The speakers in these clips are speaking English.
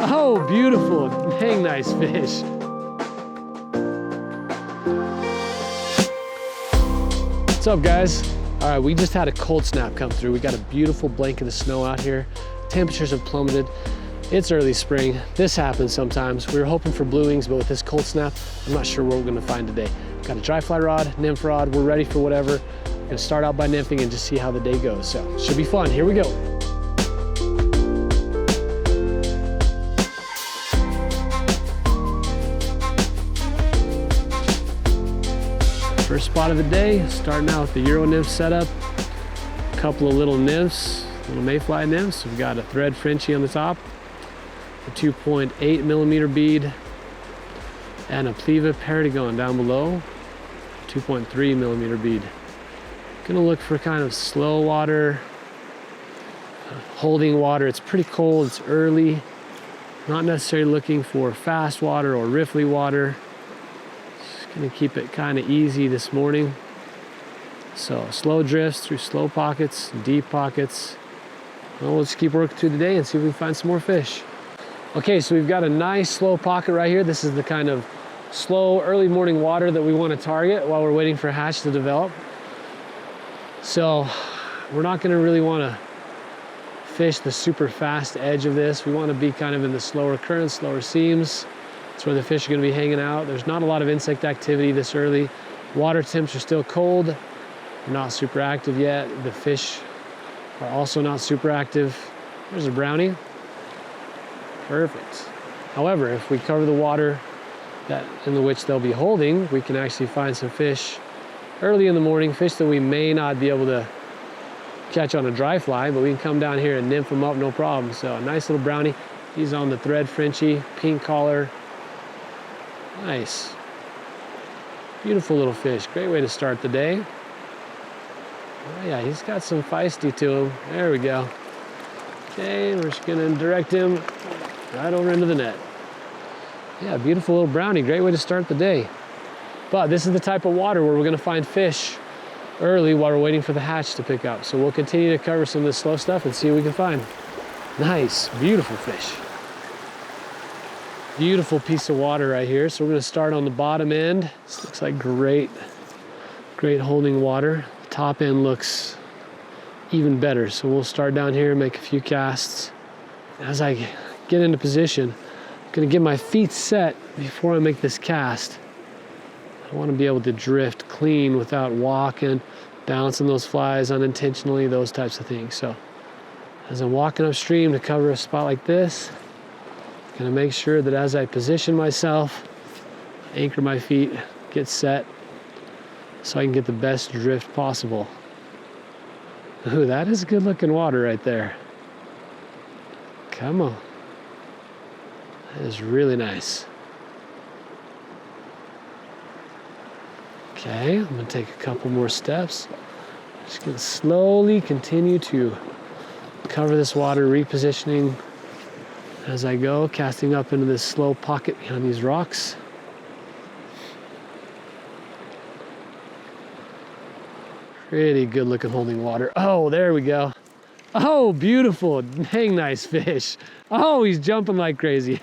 Oh, beautiful. Dang nice fish. What's up, guys? All right, we just had a cold snap come through. We got a beautiful blanket of snow out here. Temperatures have plummeted. It's early spring. This happens sometimes. We were hoping for blue wings, but with this cold snap, I'm not sure what we're gonna find today. Got a dry fly rod, nymph rod. We're ready for whatever. We're gonna start out by nymphing and just see how the day goes. So, should be fun. Here we go. First spot of the day, starting out with the Euro nymph setup. A couple of little nymphs, little mayfly nymphs. We've got a thread Frenchie on the top, a 2.8 millimeter bead, and a Pliva Perdigon down below, 2.3 millimeter bead. Gonna look for kind of slow water, holding water. It's pretty cold, it's early. Not necessarily looking for fast water or riffly water. Just gonna keep it kind of easy this morning. So slow drifts through slow pockets, deep pockets. Well, let's keep working through the day and see if we can find some more fish. Okay, so we've got a nice slow pocket right here. This is the kind of slow early morning water that we want to target while we're waiting for a hatch to develop. So we're not going to really want to fish the super fast edge of this. We want to be kind of in the slower currents, slower seams. That's where the fish are going to be hanging out. There's not a lot of insect activity this early. Water temps are still cold. They're not super active yet. The fish are also not super active. There's a brownie. Perfect. However, if we cover the water in which they'll be holding, we can actually find some fish early in the morning, fish that we may not be able to catch on a dry fly, but we can come down here and nymph them up, no problem. So a nice little brownie. He's on the thread Frenchie, pink collar. Nice. Beautiful little fish. Great way to start the day. Oh yeah, he's got some feisty to him. There we go. Okay, we're just gonna direct him right over into the net. Yeah, beautiful little brownie. Great way to start the day. But this is the type of water where we're gonna find fish early while we're waiting for the hatch to pick up. So we'll continue to cover some of this slow stuff and see what we can find. Nice, beautiful fish. Beautiful piece of water right here. So we're gonna start on the bottom end. This looks like great holding water. The top end looks even better. So we'll start down here and make a few casts. As I get into position, I'm gonna get my feet set before I make this cast. I wanna be able to drift clean without walking, bouncing those flies unintentionally, those types of things. So as I'm walking upstream to cover a spot like this, I'm gonna make sure that as I position myself, anchor my feet, get set, so I can get the best drift possible. Ooh, that is good looking water right there. Come on. That is really nice. Okay, I'm gonna take a couple more steps. Just gonna slowly continue to cover this water, repositioning as I go, casting up into this slow pocket behind these rocks. Pretty good looking holding water. Oh, there we go. Oh, beautiful. Dang nice fish. Oh, he's jumping like crazy.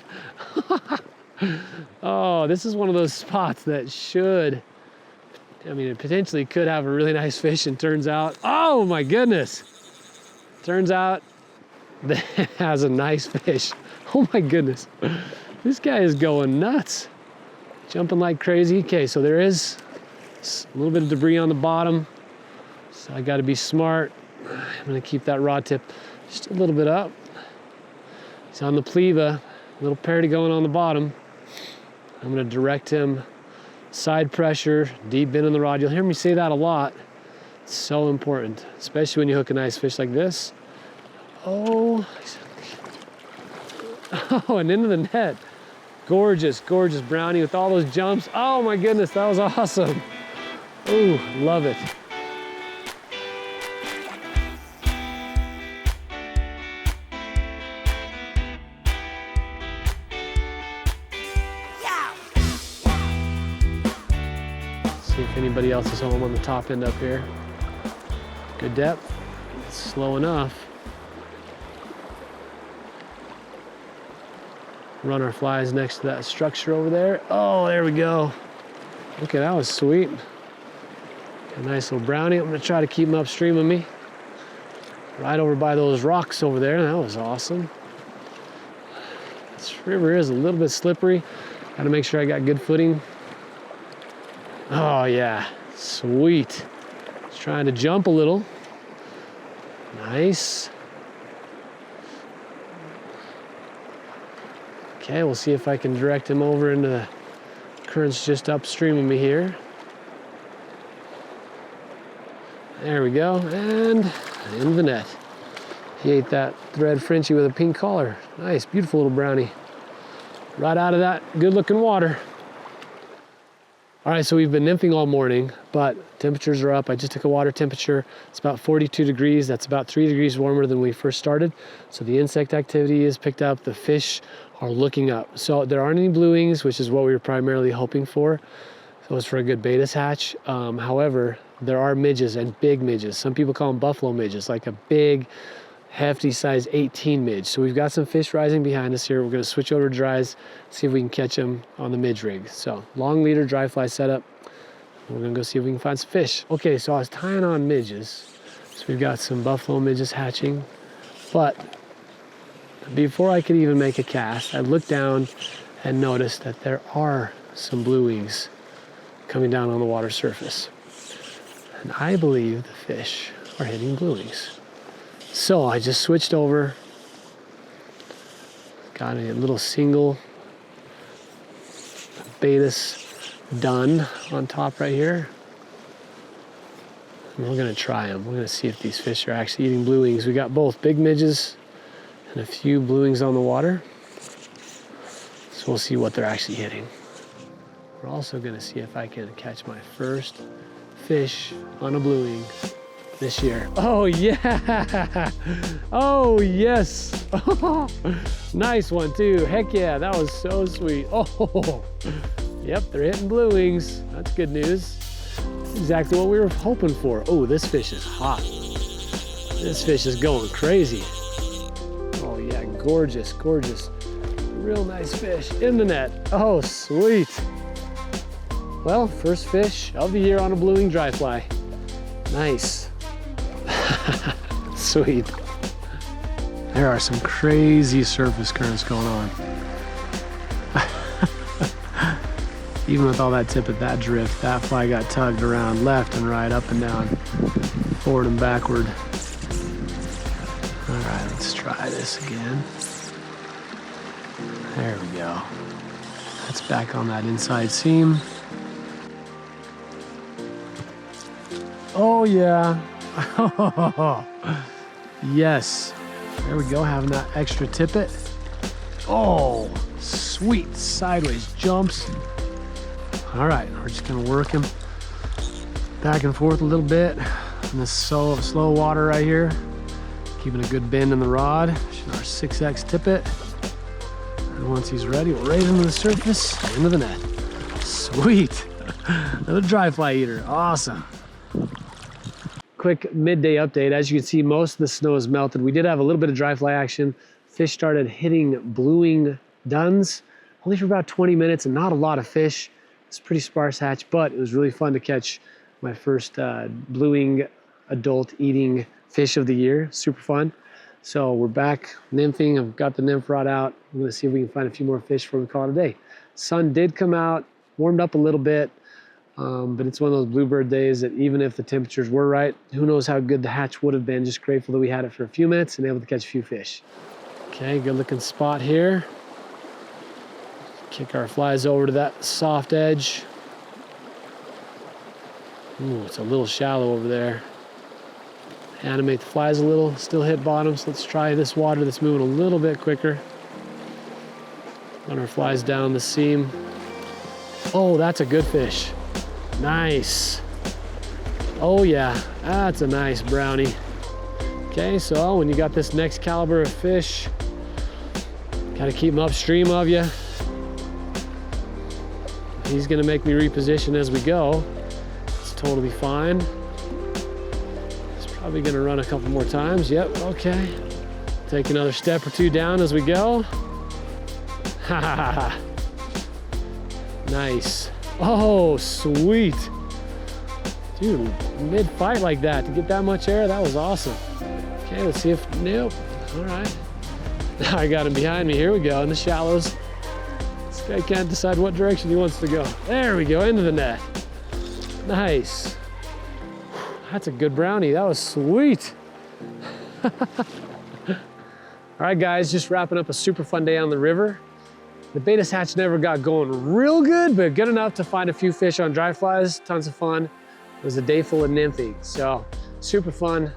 Oh, this is one of those spots that should, it potentially could have a really nice fish, and turns out, oh my goodness. Turns out that has a nice fish. Oh my goodness. This guy is going nuts. Jumping like crazy. Okay, so there is a little bit of debris on the bottom. So I gotta be smart. I'm gonna keep that rod tip just a little bit up. He's on the Pliva, little Perdigon on the bottom. I'm gonna direct him side pressure, deep bend in the rod. You'll hear me say that a lot. It's so important, especially when you hook a nice fish like this. Oh, and into the net. Gorgeous, gorgeous brownie with all those jumps. Oh my goodness, that was awesome. Ooh, love it. See if anybody else is home on the top end up here. Good depth. It's slow enough. Run our flies next to that structure over there. Oh, there we go. Okay, that was sweet. A nice little brownie. I'm gonna try to keep him upstream of me. Right over by those rocks over there. That was awesome. This river is a little bit slippery. Gotta make sure I got good footing. Oh yeah, sweet. Just trying to jump a little. Nice. Okay, we'll see if I can direct him over into the currents just upstream of me here. There we go, and in the net. He ate that thread Frenchie with a pink collar. Nice, beautiful little brownie. Right out of that good looking water. All right, so we've been nymphing all morning, but temperatures are up. I just took a water temperature. It's about 42 degrees. That's about 3 degrees warmer than we first started. So the insect activity is picked up. The fish are looking up. So there aren't any blue wings, which is what we were primarily hoping for. So it's for a good beta hatch. However, there are midges and big midges. Some people call them buffalo midges, like a big, hefty size 18 midge. So we've got some fish rising behind us here. We're gonna switch over to dries, see if we can catch them on the midge rig. So long leader dry fly setup. We're gonna go see if we can find some fish. Okay, so I was tying on midges. So we've got some buffalo midges hatching. But before I could even make a cast, I looked down and noticed that there are some blue wings coming down on the water surface. And I believe the fish are hitting blue wings. So I just switched over, got a little single Betis done on top right here. And we're gonna try them. We're gonna see if these fish are actually eating blue wings. We got both big midges and a few blue wings on the water. So we'll see what they're actually hitting. We're also gonna see if I can catch my first fish on a blue wing this year. Oh yeah! Oh yes! Nice one too. Heck yeah, that was so sweet. Oh, yep, they're hitting blue wings. That's good news. That's exactly what we were hoping for. Oh, this fish is hot. This fish is going crazy. Oh yeah, gorgeous, gorgeous. Real nice fish in the net. Oh, sweet. Well, first fish of the year on a blue wing dry fly. Nice. Sweet. There are some crazy surface currents going on. Even with all that tippet, that drift, that fly got tugged around left and right, up and down, forward and backward. All right, let's try this again. There we go. That's back on that inside seam. Oh yeah. Yes. There we go, having that extra tippet. Oh, sweet sideways jumps. All right, we're just gonna work him back and forth a little bit in this slow water right here. Keeping a good bend in the rod. Our 6X tippet. And once he's ready, we'll raise him to the surface, into the net. Sweet. Another dry fly eater, awesome. Quick midday update. As you can see, most of the snow is melted. We did have a little bit of dry fly action. Fish started hitting blue wing duns, only for about 20 minutes and not a lot of fish. It's a pretty sparse hatch, but it was really fun to catch my first blue wing adult eating fish of the year. Super fun. So we're back nymphing. I've got the nymph rod out. I'm gonna see if we can find a few more fish before we call it a day. Sun did come out, warmed up a little bit. But it's one of those bluebird days that even if the temperatures were right, who knows how good the hatch would have been. Just grateful that we had it for a few minutes and able to catch a few fish. Okay, good looking spot here. Kick our flies over to that soft edge. Ooh, it's a little shallow over there. Animate the flies a little, still hit bottoms. Let's try this water that's moving a little bit quicker. Run our flies down the seam. Oh, that's a good fish. Nice. Oh yeah, that's a nice brownie. Okay, so when you got this next caliber of fish, gotta keep them upstream of you. He's gonna make me reposition as we go. It's totally fine. He's probably gonna run a couple more times. Yep, okay. Take another step or two down as we go. Nice. Oh, sweet. Dude, mid-fight like that, to get that much air, that was awesome. Okay, let's see if, nope. All right. Now I got him behind me. Here we go, in the shallows. This guy can't decide what direction he wants to go. There we go, into the net. Nice. That's a good brownie. That was sweet. All right, guys, just wrapping up a super fun day on the river. The beta hatch never got going real good, but good enough to find a few fish on dry flies. Tons of fun. It was a day full of nymphing, so super fun.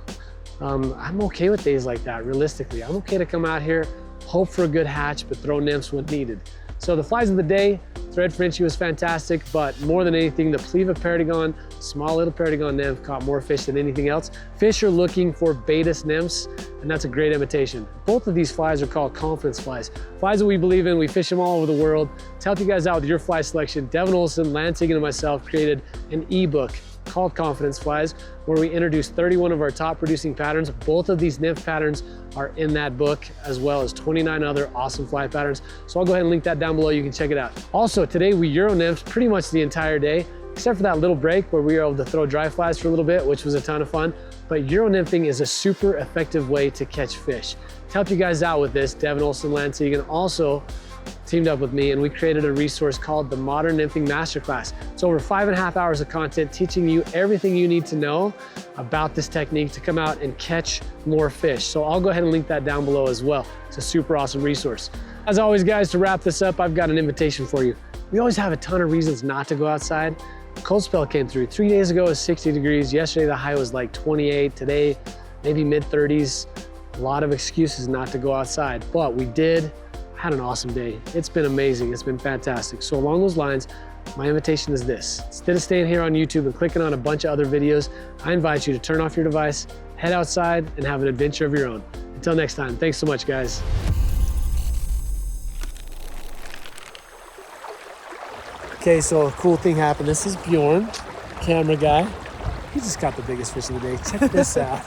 I'm okay with days like that, realistically. I'm okay to come out here, hope for a good hatch, but throw nymphs when needed. So the flies of the day, thread Frenchie was fantastic, but more than anything, the Pliva Perdigon, small little Perdigon nymph, caught more fish than anything else. Fish are looking for Baetis nymphs, and that's a great imitation. Both of these flies are called confidence flies. Flies that we believe in, we fish them all over the world. To help you guys out with your fly selection, Devin Olson, Lance Egan, and myself created an ebook called Confidence Flies, where we introduced 31 of our top producing patterns. Both of these nymph patterns are in that book, as well as 29 other awesome fly patterns. So I'll go ahead and link that down below. You can check it out. Also, today we Euro nymphed pretty much the entire day, except for that little break where we were able to throw dry flies for a little bit, which was a ton of fun. But Euro nymphing is a super effective way to catch fish. To help you guys out with this, Devin Olson, Lance Egan also teamed up with me, and we created a resource called the Modern Nymphing Masterclass. It's over 5.5 hours of content teaching you everything you need to know about this technique to come out and catch more fish. So I'll go ahead and link that down below as well. It's a super awesome resource. As always, guys, to wrap this up, I've got an invitation for you. We always have a ton of reasons not to go outside. Cold spell came through. 3 days ago it was 60 degrees. Yesterday the high was like 28. Today, maybe mid 30s. A lot of excuses not to go outside, but we did. Had an awesome day. It's been amazing. It's been fantastic. So along those lines, my invitation is this. Instead of staying here on YouTube and clicking on a bunch of other videos, I invite you to turn off your device, head outside, and have an adventure of your own. Until next time, thanks so much, guys. Okay, so a cool thing happened. This is Bjorn, camera guy. He just caught the biggest fish of the day. Check this out.